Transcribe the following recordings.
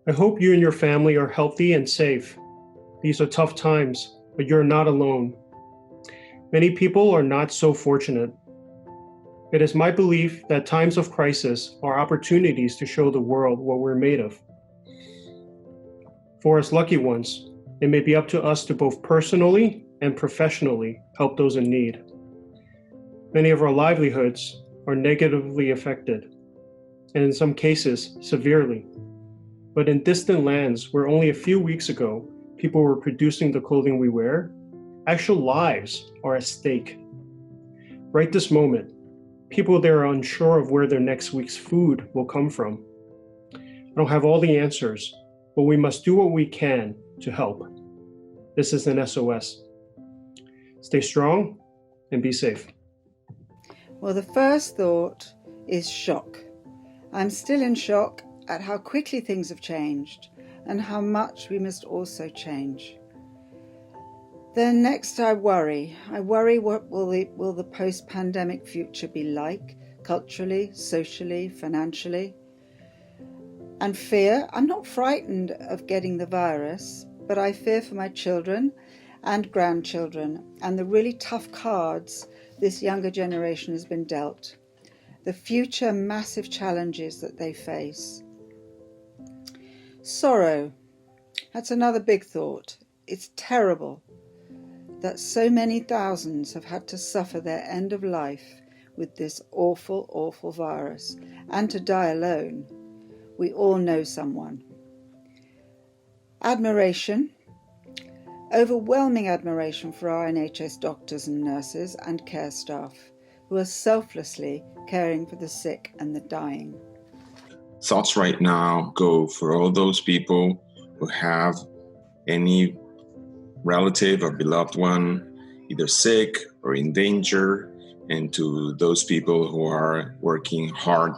I hope you and your family are healthy and safe. These are tough times, but you're not alone. Many people are not so fortunate. It is my belief that times of crisis are opportunities to show the world what we're made of. For us lucky ones, it may be up to us to both personally and professionally help those in need. Many of our livelihoods are negatively affected, and in some cases, severely. But in distant lands where only a few weeks ago people were producing the clothing we wear, actual lives are at stake. Right this moment, people there are unsure of where their next week's food will come from. I don't have all the answers, but we must do what we can to help. This is an SOS. Stay strong and be safe. Well, the first thought is shock. I'm still in shock at how quickly things have changed and how much we must also change. Then next I worry. What will the post-pandemic future be like, culturally, socially, financially? And fear, I'm not frightened of getting the virus, but I fear for my children and grandchildren and the really tough cards this younger generation has been dealt. The future massive challenges that they face. Sorrow, that's another big thought. It's terrible that so many thousands have had to suffer their end of life with this awful, awful virus, and to die alone. We all know someone. Admiration, overwhelming admiration for our NHS doctors and nurses and care staff who are selflessly caring for the sick and the dying. Thoughts right now go for all those people who have any relative or beloved one either sick or in danger, and to those people who are working hard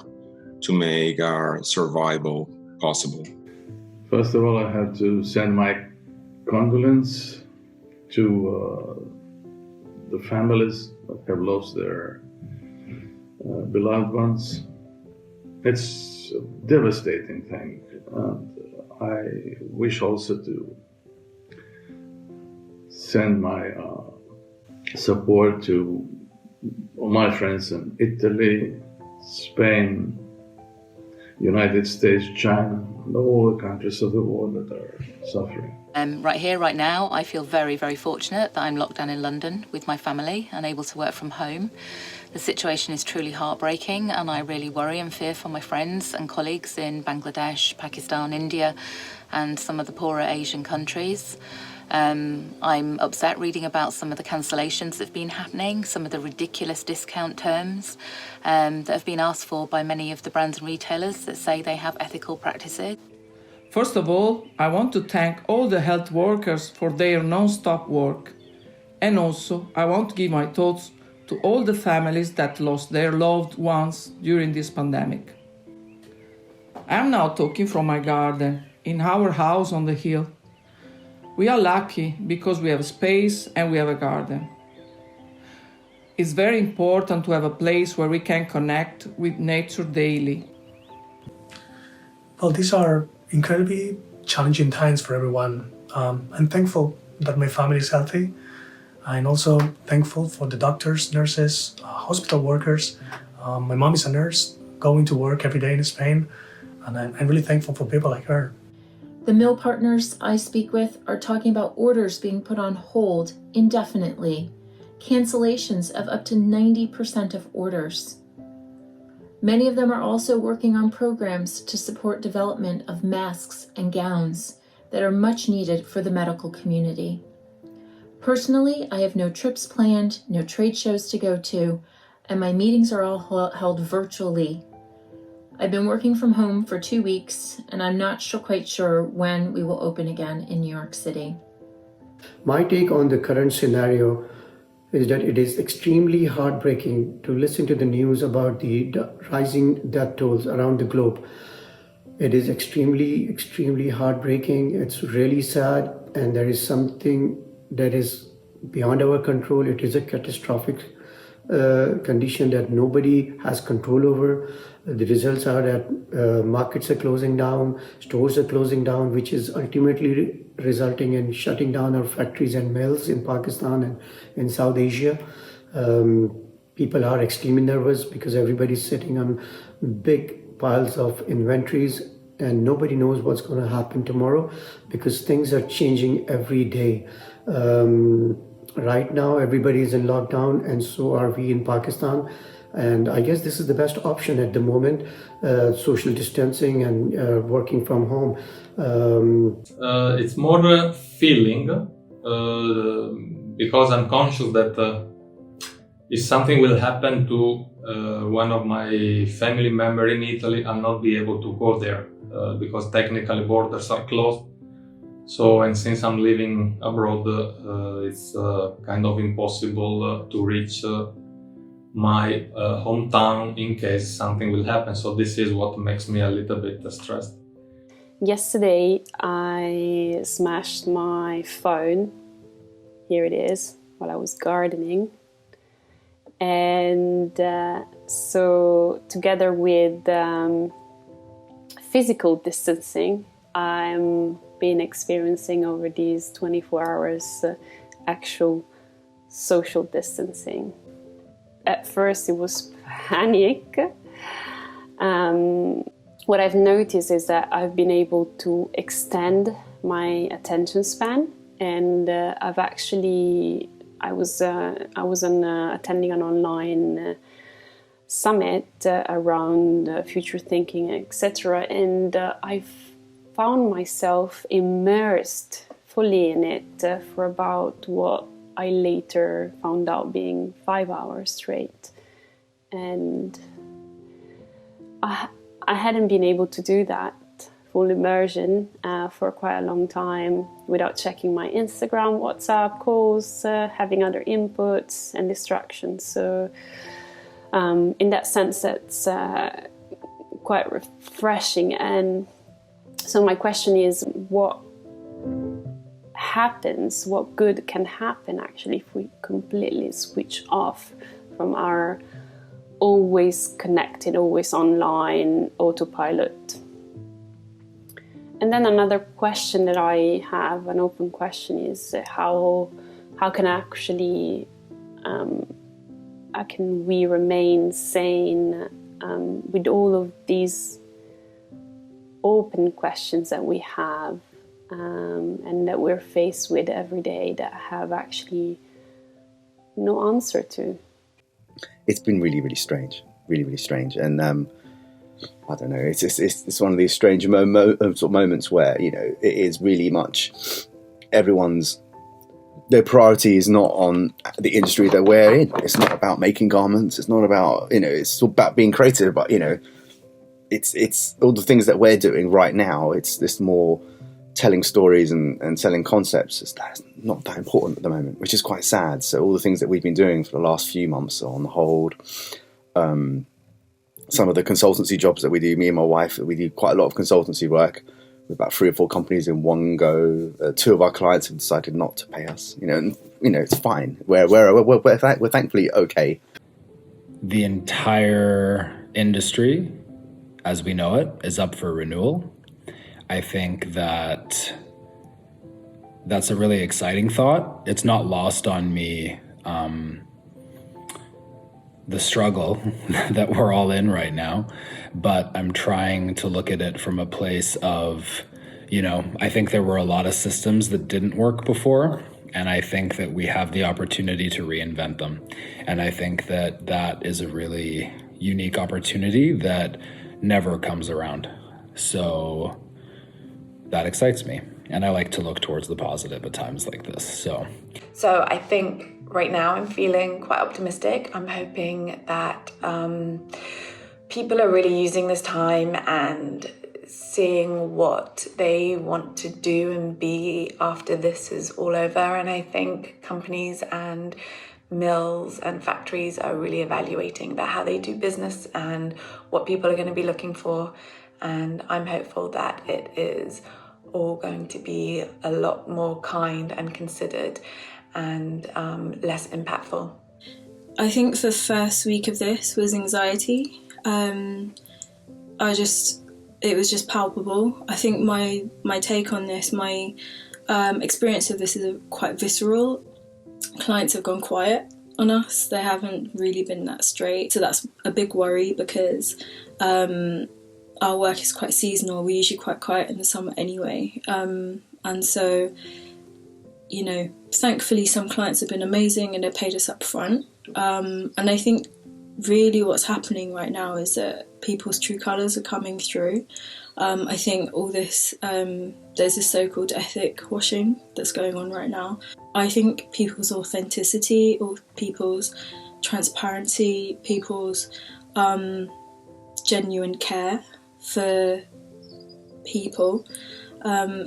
to make our survival possible. First of all, I have to send my condolence to the families that have lost their beloved ones. It's a devastating thing, and I wish also to send my support to all my friends in Italy, Spain, United States, China, and all the countries of the world that are suffering. Right here, right now, I feel very, very fortunate that I'm locked down in London with my family and able to work from home. The situation is truly heartbreaking, and I really worry and fear for my friends and colleagues in Bangladesh, Pakistan, India, and some of the poorer Asian countries. I'm upset reading about some of the cancellations that have been happening, some of the ridiculous discount terms that have been asked for by many of the brands and retailers that say they have ethical practices. First of all, I want to thank all the health workers for their non-stop work. And also, I want to give my thoughts to all the families that lost their loved ones during this pandemic. I'm now talking from my garden, in our house on the hill. We are lucky because we have space and we have a garden. It's very important to have a place where we can connect with nature daily. Well, these are incredibly challenging times for everyone. I'm thankful that my family is healthy. I'm also thankful for the doctors, nurses, hospital workers. My mom is a nurse going to work every day in Spain, and I'm really thankful for people like her. The mill partners I speak with are talking about orders being put on hold indefinitely, cancellations of up to 90% of orders. Many of them are also working on programs to support development of masks and gowns that are much needed for the medical community. Personally, I have no trips planned, no trade shows to go to, and my meetings are all held virtually. I've been working from home for 2 weeks, and I'm not quite sure when we will open again in New York City. My take on the current scenario is that it is extremely heartbreaking to listen to the news about the rising death tolls around the globe. It is extremely, extremely heartbreaking. It's really sad, and there is something that is beyond our control. It is a catastrophic condition that nobody has control over. The results are that markets are closing down, stores are closing down, which is ultimately resulting in shutting down our factories and mills in Pakistan and in South Asia. People are extremely nervous because everybody's sitting on big piles of inventories and nobody knows what's going to happen tomorrow because things are changing every day. Right now, everybody is in lockdown and so are we in Pakistan. And I guess this is the best option at the moment, social distancing and working from home. It's more a feeling because I'm conscious that if something will happen to one of my family members in Italy, I'll not be able to go there because technically borders are closed. So, and since I'm living abroad, it's kind of impossible to reach my hometown in case something will happen. So this is what makes me a little bit stressed. Yesterday I smashed my phone, here it is, while I was gardening. And so together with physical distancing, I'm been experiencing over these 24 hours actual social distancing. At first it was panic. What I've noticed is that I've been able to extend my attention span, and I was attending an online summit around future thinking, etc. And I've found myself immersed fully in it for about what I later found out being 5 hours straight. And I hadn't been able to do that full immersion for quite a long time without checking my Instagram, WhatsApp, calls, having other inputs and distractions. So in that sense, that's quite refreshing. And so my question is, what happens, what good can happen actually if we completely switch off from our always connected, always online autopilot? And then another question that I have, an open question, is how can actually how can we remain sane with all of these open questions that we have and that we're faced with every day that have actually no answer to? It's been really, really strange, and I don't know. It's one of these strange sort of moments where, you know, it is really much their priority is not on the industry that we're in. It's not about making garments. It's not about, you know, it's about being creative. But, you know, it's all the things that we're doing right now. It's this more telling stories and selling concepts. It's not that important at the moment, which is quite sad. So all the things that we've been doing for the last few months are on hold. Some of the consultancy jobs that we do, me and my wife, we do quite a lot of consultancy work with about 3 or 4 companies in one go. 2 of our clients have decided not to pay us. You know, and, you know, it's fine. We're thankfully okay. The entire industry, as we know it, is up for renewal. I think that that's a really exciting thought. It's not lost on me, the struggle that we're all in right now, but I'm trying to look at it from a place of, you know, I think there were a lot of systems that didn't work before, and I think that we have the opportunity to reinvent them. And I think that that is a really unique opportunity that never comes around. So that excites me, and I like to look towards the positive at times like this. So I think right now I'm feeling quite optimistic. I'm hoping that people are really using this time and seeing what they want to do and be after this is all over. And I think companies and mills and factories are really evaluating about how they do business and what people are going to be looking for. And I'm hopeful that it is all going to be a lot more kind and considered and less impactful. I think the first week of this was anxiety. It was just palpable. I think my take on this, my experience of this is quite visceral. Clients have gone quiet on us. They haven't really been that straight. So that's a big worry because our work is quite seasonal. We're usually quite quiet in the summer anyway. And so, you know, thankfully some clients have been amazing and they paid us up front. And I think really what's happening right now is that people's true colours are coming through. I think all this, there's this so-called ethic washing that's going on right now. I think people's authenticity, or people's transparency, people's genuine care for people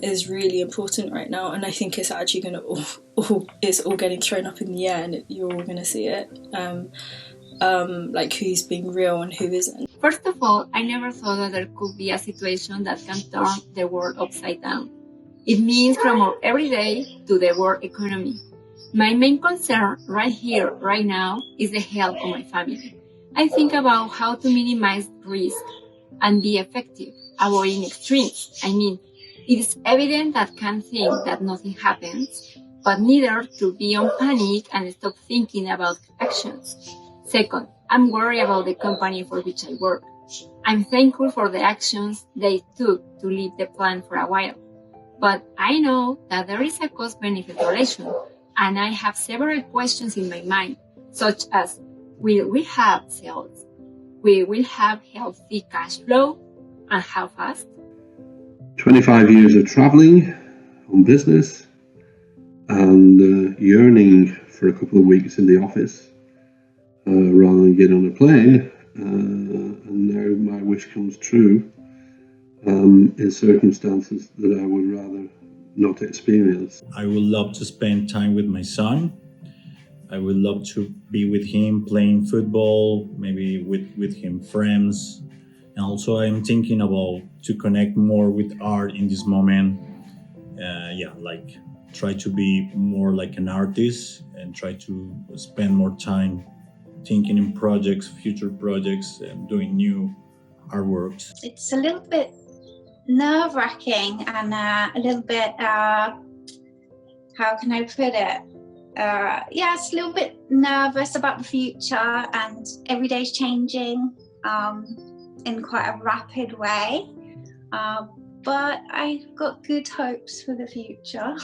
is really important right now, and I think it's actually going to it's all getting thrown up in the air, and you're all going to see it. Like who's being real and who isn't. First of all, I never thought that there could be a situation that can turn the world upside down. It means from our everyday to the world economy. My main concern right here, right now, is the health of my family. I think about how to minimize risk and be effective, avoiding extremes. I mean, it is evident that can't think that nothing happens, but neither to be on panic and stop thinking about actions. Second, I'm worried about the company for which I work. I'm thankful for the actions they took to leave the plant for a while. But I know that there is a cost-benefit relation, and I have several questions in my mind, such as, will we have sales? Will we have healthy cash flow? And how fast? 25 years of traveling on business and yearning for a couple of weeks in the office rather than get on a plane. And now my wish comes true in circumstances that I would rather not experience. I would love to spend time with my son. I would love to be with him playing football, maybe with him friends. And also I'm thinking about to connect more with art in this moment. Like try to be more like an artist and try to spend more time thinking in projects, future projects, and doing new artworks. It's a little bit nerve-wracking and a little bit, how can I put it? It's a little bit nervous about the future, and every day's changing in quite a rapid way. But I've got good hopes for the future.